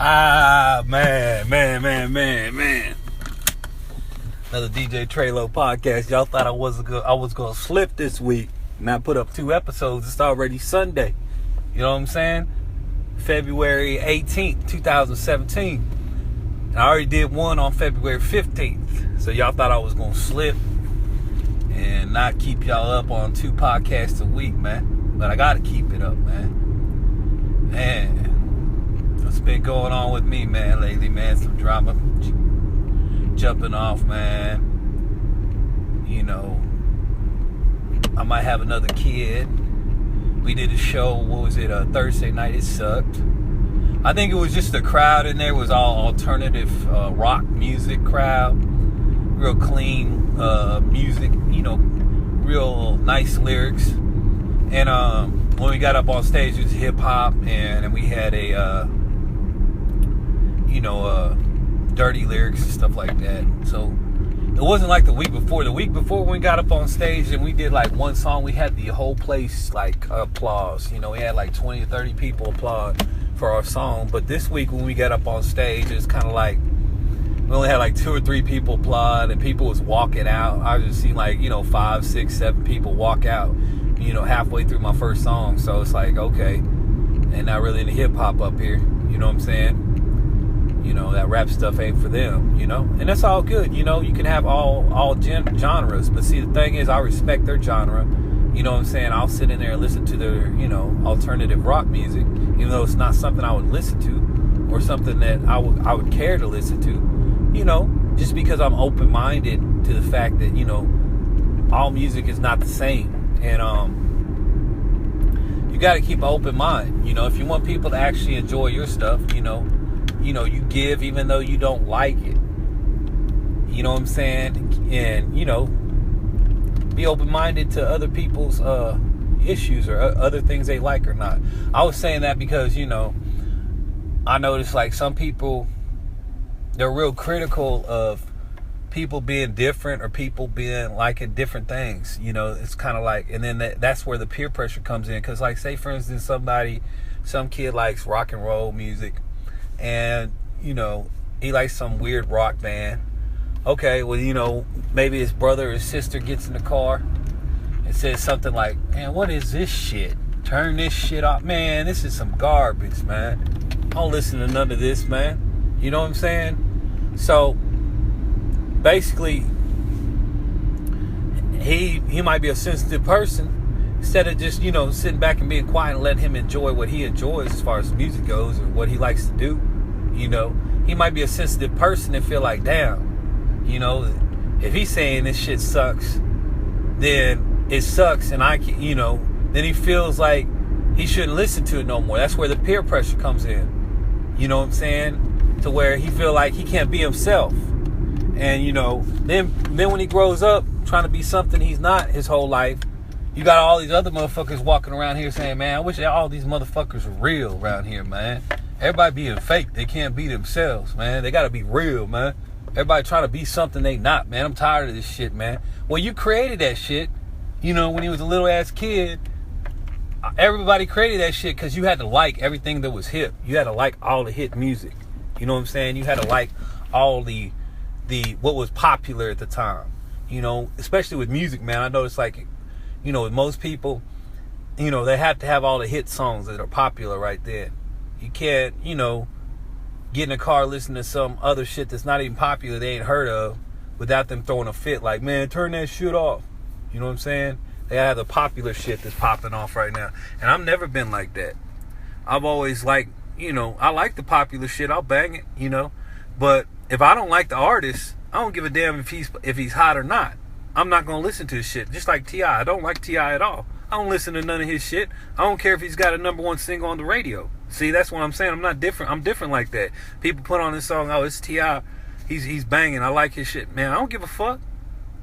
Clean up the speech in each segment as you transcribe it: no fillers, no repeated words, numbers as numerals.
Man. Another DJ Treylow podcast. Y'all thought I was gonna slip this week and I put up 2 episodes. It's already Sunday. You know what I'm saying? February 18th, 2017. And I already did one on February 15th. So y'all thought I was gonna slip and not keep y'all up on 2 podcasts a week, man. But I gotta keep it up, man. What's been going on with me, man, lately, man? Some drama jumping off, man. You know, I might have another kid. We did a show, Thursday night. It sucked. I think it was just the crowd in there was all alternative rock music crowd. Real clean music, you know, real nice lyrics. And when we got up on stage, it was hip hop, and we had dirty lyrics and stuff like that. So it wasn't like the week before. The week before, when we got up on stage and we did like one song, we had the whole place like applause. You know, we had like 20 or 30 people applaud for our song. But this week when we got up on stage, it's kind of like we only had like 2 or 3 people applaud, and people was walking out. I just seen like 5, 6, 7 people walk out, halfway through my first song. So it's like, okay, and not really into hip hop up here. You know what I'm saying? That rap stuff ain't for them, and that's all good. You can have all genres, but see, the thing is, I respect their genre. You know what I'm saying? I'll sit in there and listen to their, alternative rock music, even though it's not something I would listen to or something that I would care to listen to, just because I'm open-minded to the fact that, all music is not the same. And, you got to keep an open mind. If you want people to actually enjoy your stuff, you give even though you don't like it. You know what I'm saying? And, be open-minded to other people's issues or other things they like or not. I was saying that because, I noticed like some people, they're real critical of people being different or people being liking different things. It's kind of like, and then that's where the peer pressure comes in. Because like, say for instance, some kid likes rock and roll music, and he likes some weird rock band. Okay, well, maybe his brother or his sister gets in the car and says something like, man, what is this shit? Turn this shit off. Man, this is some garbage, man. I don't listen to none of this, man. You know what I'm saying? So basically, he might be a sensitive person. Instead of just, sitting back and being quiet and letting him enjoy what he enjoys as far as music goes or what he likes to do, he might be a sensitive person and feel like, damn, if he's saying this shit sucks, then it sucks, and then he feels like he shouldn't listen to it no more. That's where the peer pressure comes in. You know what I'm saying? To where he feel like he can't be himself. And, then when he grows up trying to be something he's not his whole life, you got all these other motherfuckers walking around here saying, man, I wish all these motherfuckers were real around here, man. Everybody being fake. They can't be themselves, man. They got to be real, man. Everybody trying to be something they not, man. I'm tired of this shit, man. Well, you created that shit, when he was a little ass kid. Everybody created that shit because you had to like everything that was hip. You had to like all the hit music. You know what I'm saying? You had to like all the what was popular at the time. Especially with music, man. I noticed like, with most people, they have to have all the hit songs that are popular right there. You can't, get in a car listening to some other shit that's not even popular, they ain't heard of, without them throwing a fit like, man, turn that shit off. You know what I'm saying? They have the popular shit that's popping off right now. And I've never been like that. I've always like, I like the popular shit. I'll bang it, But if I don't like the artist, I don't give a damn if he's hot or not. I'm not going to listen to his shit. Just like T.I. I don't like T.I. at all. I don't listen to none of his shit. I don't care if he's got a #1 single on the radio. See, that's what I'm saying. I'm not different. I'm different like that. People put on this song, oh, it's T.I. He's banging. I like his shit. Man, I don't give a fuck.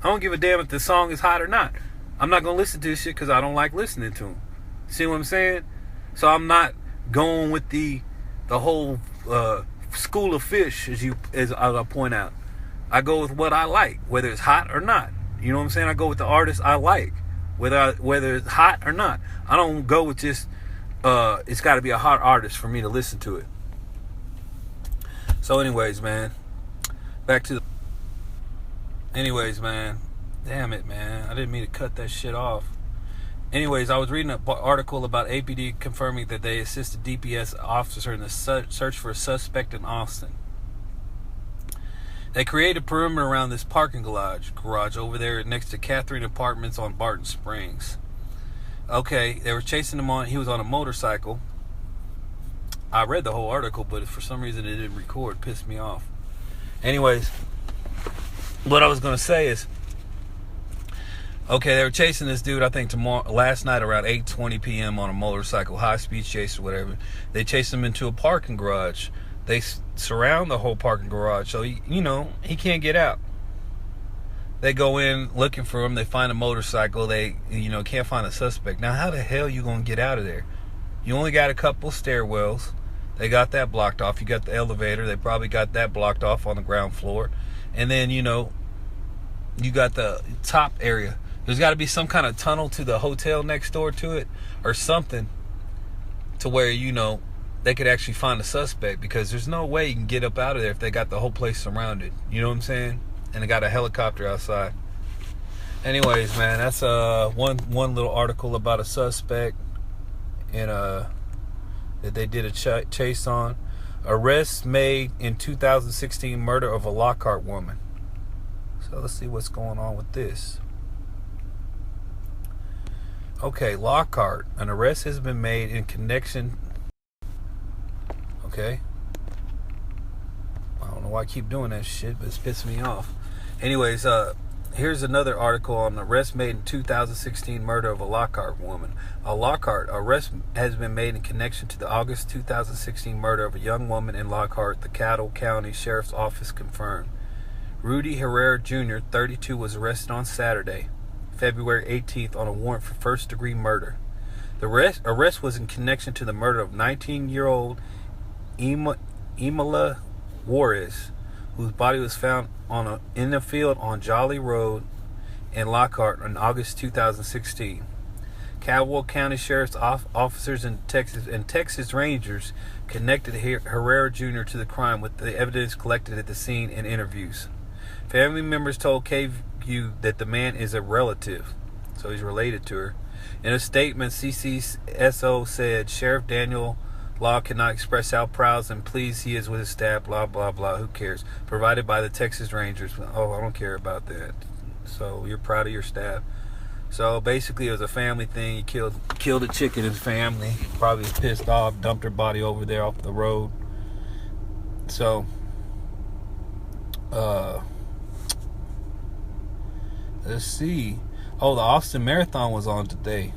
I don't give a damn if the song is hot or not. I'm not going to listen to his shit because I don't like listening to him. See what I'm saying? So I'm not going with the whole school of fish, as I point out. I go with what I like, whether it's hot or not. You know what I'm saying? I go with the artist I like, whether it's hot or not. I don't go with just it's got to be a hot artist for me to listen to it. So anyways, man, back to the... Anyways, man, damn it, man, I didn't mean to cut that shit off. Anyways, I was reading an article about APD confirming that they assisted DPS officer in the search for a suspect in Austin. They created a perimeter around this parking garage over there next to Catherine Apartments on Barton Springs. Okay, they were chasing him he was on a motorcycle. I read the whole article, but for some reason it didn't record. Pissed me off. Anyways, what I was going to say is, okay, they were chasing this dude, I think last night around 8:20 p.m. on a motorcycle, high-speed chase or whatever. They chased him into a parking garage. They surround the whole parking garage, so he can't get out. They go in looking for him. They find a motorcycle. They can't find a suspect. Now, how the hell you gonna get out of there? You only got a couple stairwells. They got that blocked off. You got the elevator. They probably got that blocked off on the ground floor. And then you got the top area. There's got to be some kind of tunnel to the hotel next door to it, or something, to where they could actually find a suspect, because there's no way you can get up out of there if they got the whole place surrounded. You know what I'm saying? And they got a helicopter outside. Anyways, man, that's one little article about a suspect and that they did a chase on. Arrest made in 2016 murder of a Lockhart woman. So let's see what's going on with this. Okay, Lockhart. An arrest has been made in connection. Okay. I don't know why I keep doing that shit, but it's pissing me off. Anyways, here's another article on the arrest made in 2016 murder of a Lockhart woman. A Lockhart arrest has been made in connection to the August 2016 murder of a young woman in Lockhart, the Caddo County Sheriff's Office confirmed. Rudy Herrera Jr., 32, was arrested on Saturday, February 18th, on a warrant for first-degree murder. The arrest was in connection to the murder of 19-year-old Imala Juarez, whose body was found in the field on Jolly Road in Lockhart in August 2016. Caddo County Sheriff's officers and Texas Rangers connected Herrera Jr. to the crime with the evidence collected at the scene and interviews. Family members told KVUE that the man is a relative, so he's related to her. In a statement, CCSO said Sheriff Daniel Law cannot express how proud and pleased he is with his staff, blah, blah, blah, who cares, provided by the Texas Rangers. Oh, I don't care about that. So you're proud of your staff. So basically it was a family thing. He killed a chick in his family, probably was pissed off, dumped her body over there off the road. So let's see. Oh, the Austin Marathon was on today.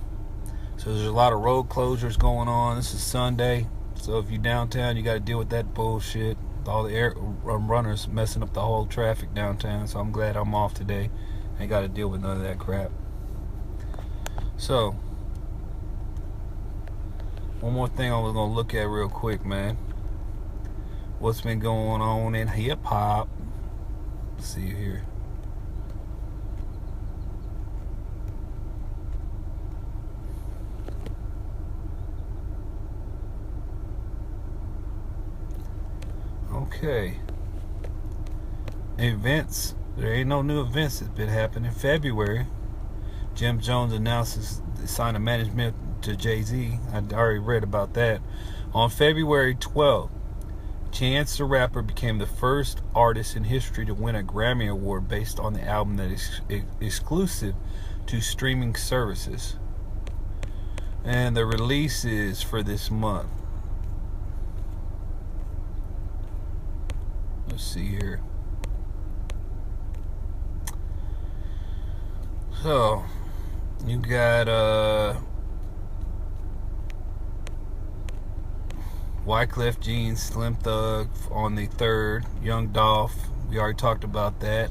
So there's a lot of road closures going on. This is Sunday. So if you're downtown, you got to deal with that bullshit. All the runners messing up the whole traffic downtown. So I'm glad I'm off today. Ain't got to deal with none of that crap. So, one more thing I was going to look at real quick, man. What's been going on in hip-hop. Let's see here. Okay. Events. There ain't no new events that's been happening. In February, Jim Jones announces the sign of management to Jay-Z. I already read about that. On February 12th, Chance the Rapper became the first artist in history to win a Grammy Award based on the album that is exclusive to streaming services. And the release is for this month. Let's see here. So, you got Wyclef Jean, Slim Thug on the 3rd, Young Dolph, we already talked about that.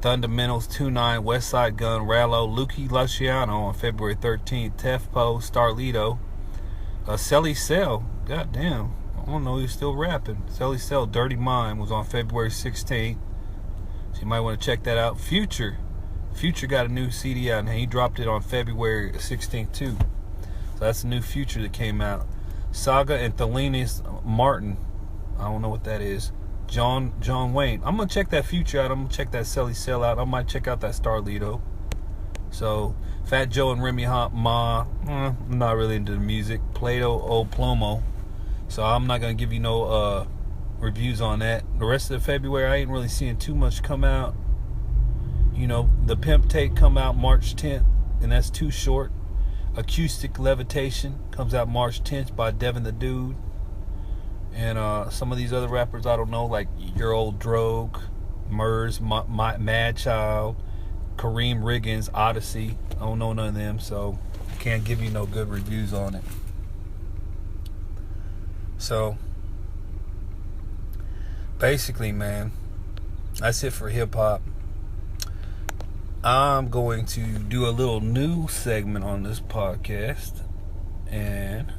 Fundamentals 2-9, Westside Gun, Rallo, Lucky Luciano on February 13th, Tefpo, Starlito, Celly Cell, goddamn, I don't know, he's still rapping. Celly Cell, Dirty Mind was on February 16th, so you might want to check that out. Future got a new CD out, and he dropped it on February 16th too. So that's a new Future that came out. Saga and Thelonious Martin I don't know what that is. John Wayne. I'm gonna check that Future out. I'm gonna check that Selly Sell out. I might check out that Starlito. So Fat Joe and Remy Ma. I'm not really into the music. Plato Old Plomo. So I'm not gonna give you no reviews on that. The rest of February, I ain't really seeing too much come out. You know, the Pimp Tape come out March 10th, and that's too short. Acoustic Levitation comes out March 10th by Devin the Dude. And some of these other rappers, I don't know, like Your Old Drogue, Murs, Mad Child, Kareem Riggins, Odyssey. I don't know none of them, so I can't give you no good reviews on it. So, basically, man, that's it for hip-hop. I'm going to do a little new segment on this podcast, and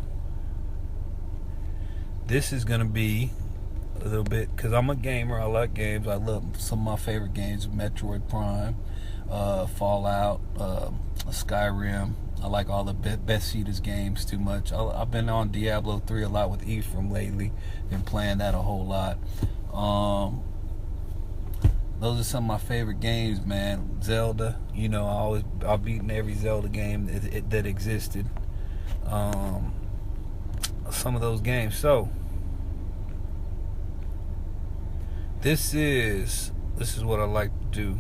this is going to be a little bit, because I'm a gamer. I like games. I love some of my favorite games: Metroid Prime, Fallout, Skyrim. I like all the Best Seeders games too much. I've been on Diablo 3 a lot with Ephraim lately. Been playing that a whole lot. Those are some of my favorite games, man. Zelda, you know, I've beaten every Zelda game that existed. Some of those games. So this is what I like to do.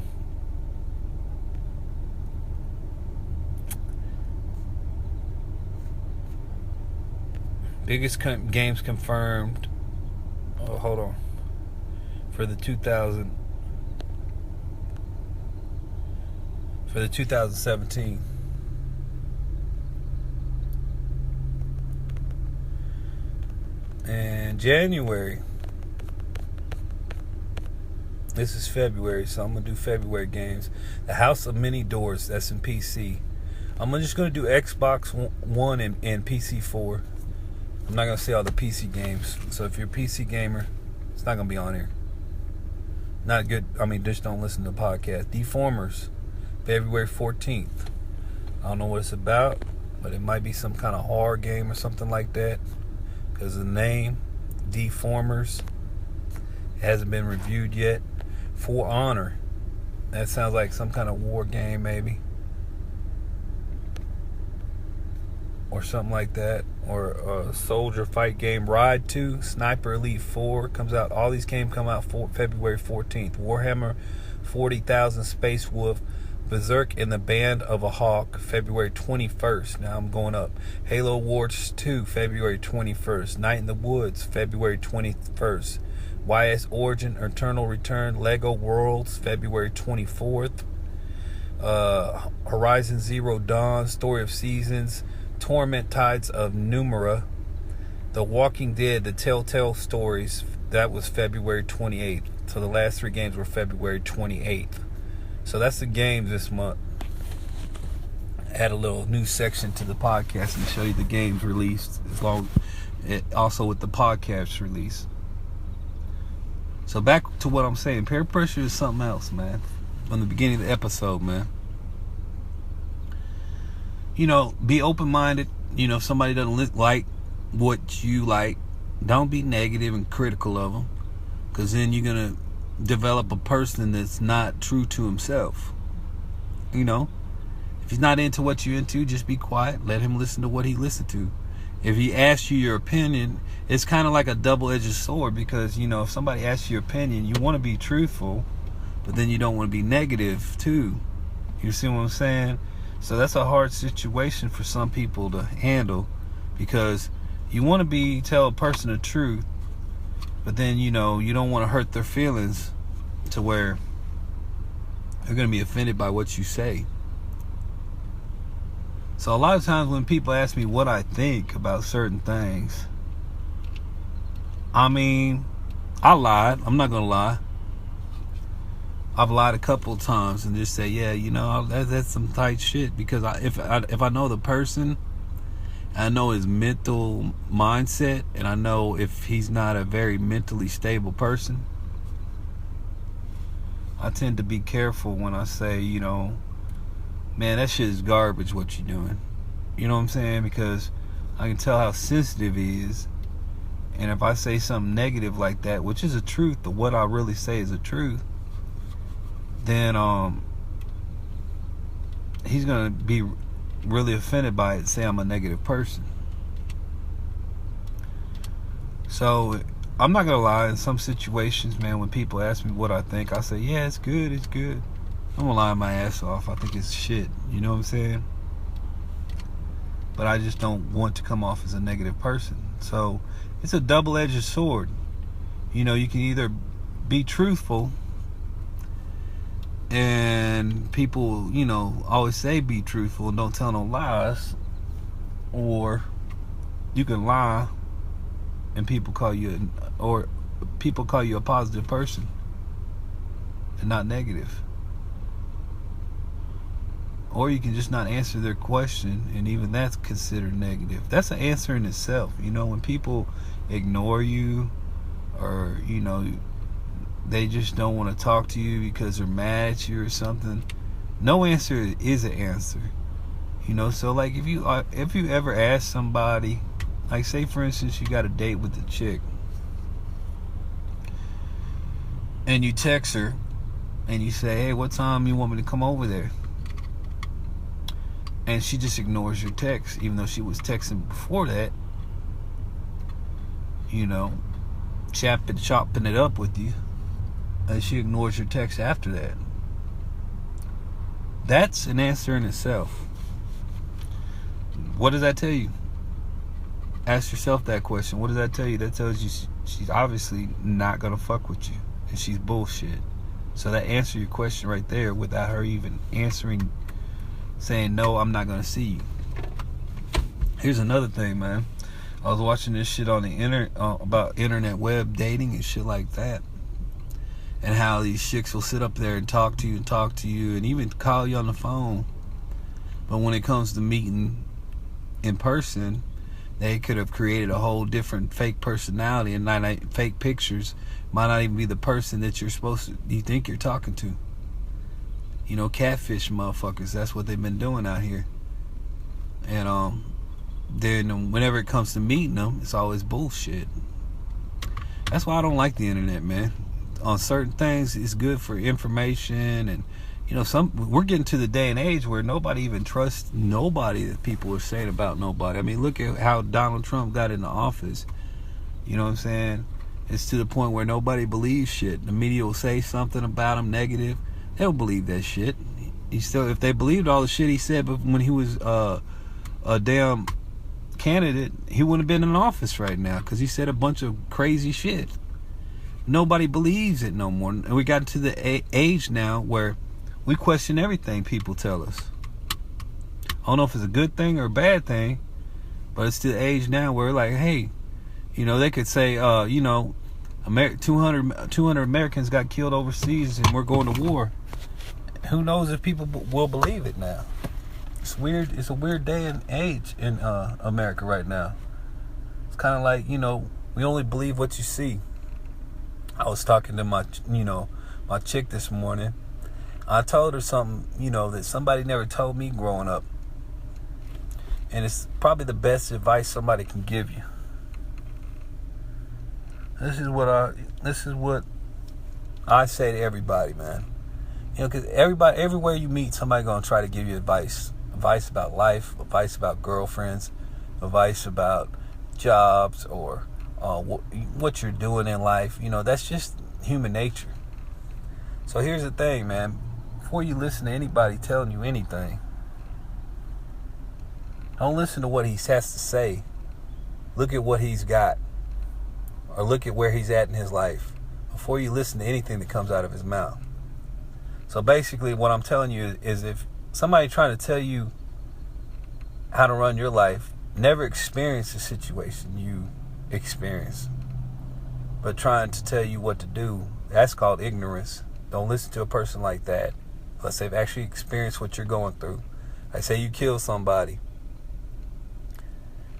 Biggest games confirmed. Oh, hold on. For the 2017. And January. This is February, so I'm gonna do February games. The House of Many Doors. That's in PC. I'm just gonna do Xbox One and PC 4. I'm not gonna say all the PC games. So if you're a PC gamer, it's not gonna be on here. Not good. I mean, just don't listen to the podcast. Deformers, February 14th. I don't know what it's about, but it might be some kind of horror game or something like that, because the name Deformers hasn't been reviewed yet. For Honor, that sounds like some kind of war game, maybe, or something like that, or a soldier fight game. Ride 2, Sniper Elite 4 comes out. All these games come out February 14th. Warhammer 40,000 Space Wolf, Berserk and the Band of a Hawk, February 21st. Now I'm going up. Halo Wars 2, February 21st. Night in the Woods, February 21st. YS Origin, Eternal Return, Lego Worlds, February 24th. Horizon Zero Dawn, Story of Seasons, Torment Tides of Numera, The Walking Dead, The Telltale Stories, that was February 28th. So the last 3 games were February 28th. So that's the games this month. Add a little new section to the podcast and show you the games released, also with the podcast release. So back to what I'm saying. Peer pressure is something else, man. From the beginning of the episode, man. You know, be open-minded. You know, if somebody doesn't like what you like, don't be negative and critical of them, because then you're going to develop a person that's not true to himself. You know, if he's not into what you're into, just be quiet. Let him listen to what he listened to. If he asks you your opinion, it's kind of like a double-edged sword, because, you know, if somebody asks you your opinion, you want to be truthful, but then you don't want to be negative too. You see what I'm saying? So that's a hard situation for some people to handle, because you want to tell a person the truth, but then, you know, you don't want to hurt their feelings to where they're going to be offended by what you say. So a lot of times when people ask me what I think about certain things, I mean, I lied. I'm not going to lie. I've lied a couple of times and just say, yeah, you know, that's some tight shit, because if I know the person, I know his mental mindset, and I know if he's not a very mentally stable person, I tend to be careful when I say, you know, man, that shit is garbage what you're doing. You know what I'm saying? Because I can tell how sensitive he is, And if I say something negative like that, which is a truth, but what I really say is a truth, then he's gonna be really offended by it and say I'm a negative person. So I'm not gonna lie, in some situations, man, when people ask me what I think, I say, yeah, it's good, it's good. I'm gonna lie my ass off. I think it's shit. You know what I'm saying? But I just don't want to come off as a negative person. So it's a double-edged sword. You know, you can either be truthful, and people, you know, always say be truthful and don't tell no lies, or you can lie and people call you a positive person and not negative. Or you can just not answer their question, and even that's considered negative. That's an answer in itself. You know, when people ignore you, or, you know, they just don't want to talk to you because they're mad at you or something, no answer is an answer. You know, so like if you ever ask somebody, like say for instance you got a date with a chick, and you text her and you say, hey, what time you want me to come over there? And she just ignores your text, even though she was texting before that, you know, chopping it up with you, and she ignores your text after that. That's an answer in itself. What does that tell you? Ask yourself that question. What does that tell you? That tells you she's obviously not gonna fuck with you, and she's bullshit. So that answers your question right there without her even answering, saying, no, I'm not gonna see you. Here's another thing, man. I was watching this shit on the internet about internet web dating and shit like that, and how these chicks will sit up there and talk to you and even call you on the phone, but when it comes to meeting in person, they could have created a whole different fake personality, and not fake pictures, might not even be the person that you think you're talking to. You know, catfish motherfuckers. That's what they've been doing out here. And then whenever it comes to meeting them, it's always bullshit. That's why I don't like the internet, man. On certain things, it's good for information, and you know, we're getting to the day and age where nobody even trusts nobody that people are saying about nobody. I mean, look at how Donald Trump got into office. You know what I'm saying? It's to the point where nobody believes shit. The media will say something about him negative. They don't believe that shit. If they believed all the shit he said, but when he was a damn candidate, he wouldn't have been in office right now, because he said a bunch of crazy shit. Nobody believes it no more. And we got to the age now where we question everything people tell us. I don't know if it's a good thing or a bad thing, but it's to the age now where we're like, hey, you know, they could say, you know, 200 Americans got killed overseas and we're going to war. Who knows if people will believe it now? It's weird. It's a weird day and age in America right now. It's kind of like, you know, we only believe what you see. I was talking to my chick this morning. I told her something, you know, that somebody never told me growing up. And it's probably the best advice somebody can give you. This is what I say to everybody, man. You know, because everywhere you meet, somebody gonna try to give you advice about life, advice about girlfriends, advice about jobs, or what you're doing in life. You know, that's just human nature. So here's the thing, man. Before you listen to anybody telling you anything, don't listen to what he has to say. Look at what he's got, or look at where he's at in his life before you listen to anything that comes out of his mouth. So basically what I'm telling you is, if somebody trying to tell you how to run your life never experienced the situation you experience, but trying to tell you what to do, that's called ignorance. Don't listen to a person like that unless they've actually experienced what you're going through. Like, say you kill somebody.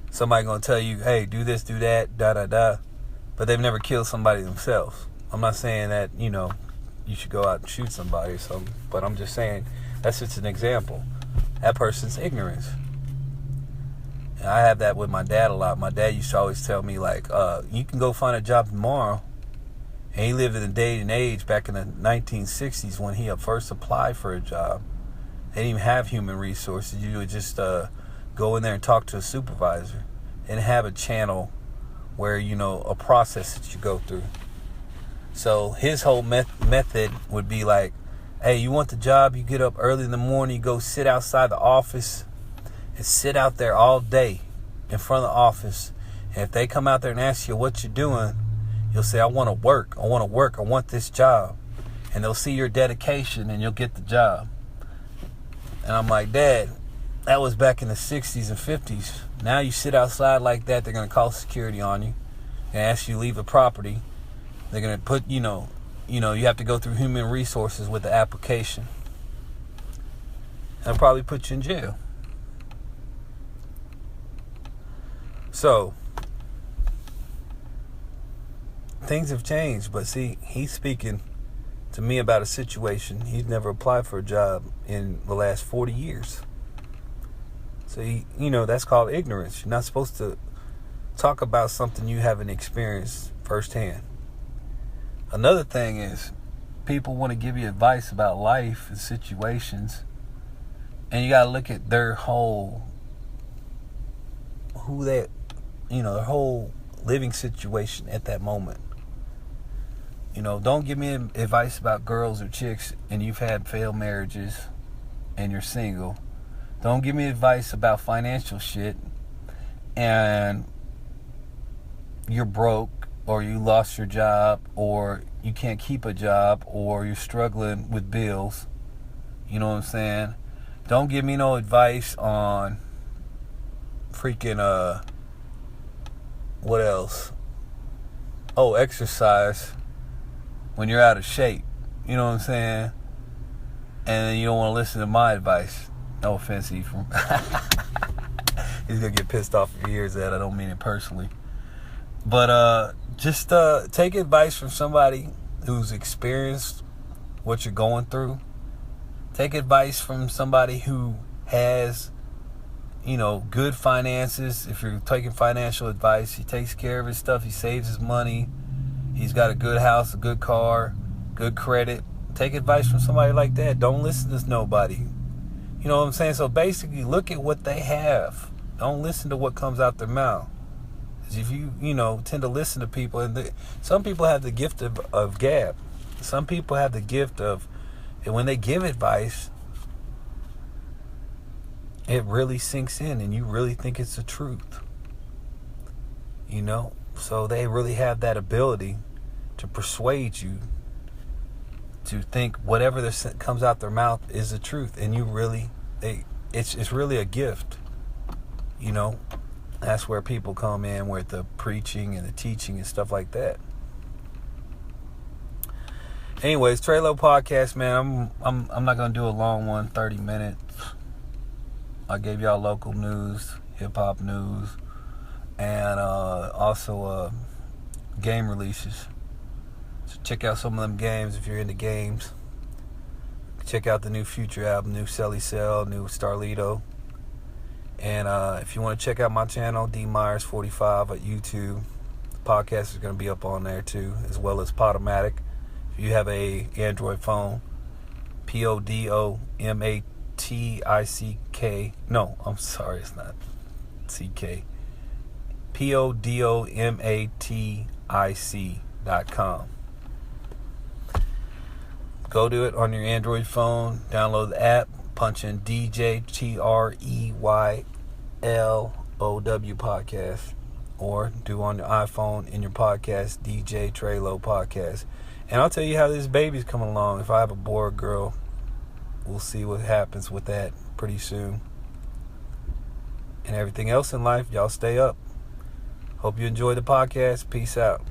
Somebody gonna tell you, hey, do this, do that, da-da-da. But they've never killed somebody themselves. I'm not saying that, you know, you should go out and shoot somebody or something, but I'm just saying that's just an example. That person's ignorance. And I have that with my dad a lot. My dad used to always tell me, like, you can go find a job tomorrow. And he lived in a day and age back in the 1960s when he first applied for a job. They didn't even have human resources. You would just go in there and talk to a supervisor and have a channel where, a process that you go through. So his whole method would be like, hey, you want the job? You get up early in the morning, you go sit outside the office and sit out there all day in front of the office. And if they come out there and ask you what you're doing, you'll say, I want to work. I want this job. And they'll see your dedication and you'll get the job. And I'm like, Dad, that was back in the 60s and 50s. Now you sit outside like that, they're going to call security on you and ask you to leave the property. They're going to put, you have to go through human resources with the application. They'll probably put you in jail. So, things have changed. But see, he's speaking to me about a situation. He's never applied for a job in the last 40 years. So, that's called ignorance. You're not supposed to talk about something you haven't experienced firsthand. Another thing is, people want to give you advice about life and situations, and you got to look at their whole, their whole living situation at that moment. Don't give me advice about girls or chicks and you've had failed marriages and you're single. Don't give me advice about financial shit and you're broke, or you lost your job, or you can't keep a job, or you're struggling with bills. You know what I'm saying? Don't give me no advice on freaking, what else? Oh, exercise when you're out of shape. You know what I'm saying? And then you don't want to listen to my advice. No offense, Ephraim. He's going to get pissed off if he hears that. I don't mean it personally. But just take advice from somebody who's experienced what you're going through. Take advice from somebody who has, good finances. If you're taking financial advice, he takes care of his stuff. He saves his money. He's got a good house, a good car, good credit. Take advice from somebody like that. Don't listen to nobody. You know what I'm saying? So basically, look at what they have. Don't listen to what comes out their mouth. If you tend to listen to people, and some people have the gift of gab. Some people have the gift of, and when they give advice, it really sinks in and you really think it's the truth. So they really have that ability to persuade you to think whatever comes out their mouth is the truth, and it's really a gift. That's where people come in with the preaching and the teaching and stuff like that. Anyways, Treylow podcast, man. I'm not gonna do a long one, 30 minutes. I gave y'all local news, hip hop news, and also game releases. So check out some of them games if you're into games. Check out the new Future album, new Selly Cell, new Starlito. And if you want to check out my channel, D Myers 45 at YouTube, the podcast is going to be up on there too, as well as Podomatic. If you have a Android phone, Podomatic. No, I'm sorry, it's not CK. Podomatic.com. Go do it on your Android phone. Download the app. Punch in DJ TREYLOW podcast, or do on your iPhone in your podcast DJ Treylow podcast. And I'll tell you how this baby's coming along. If I have a boy or girl, we'll see what happens with that pretty soon. And everything else in life, y'all stay up. Hope you enjoy the podcast. Peace out.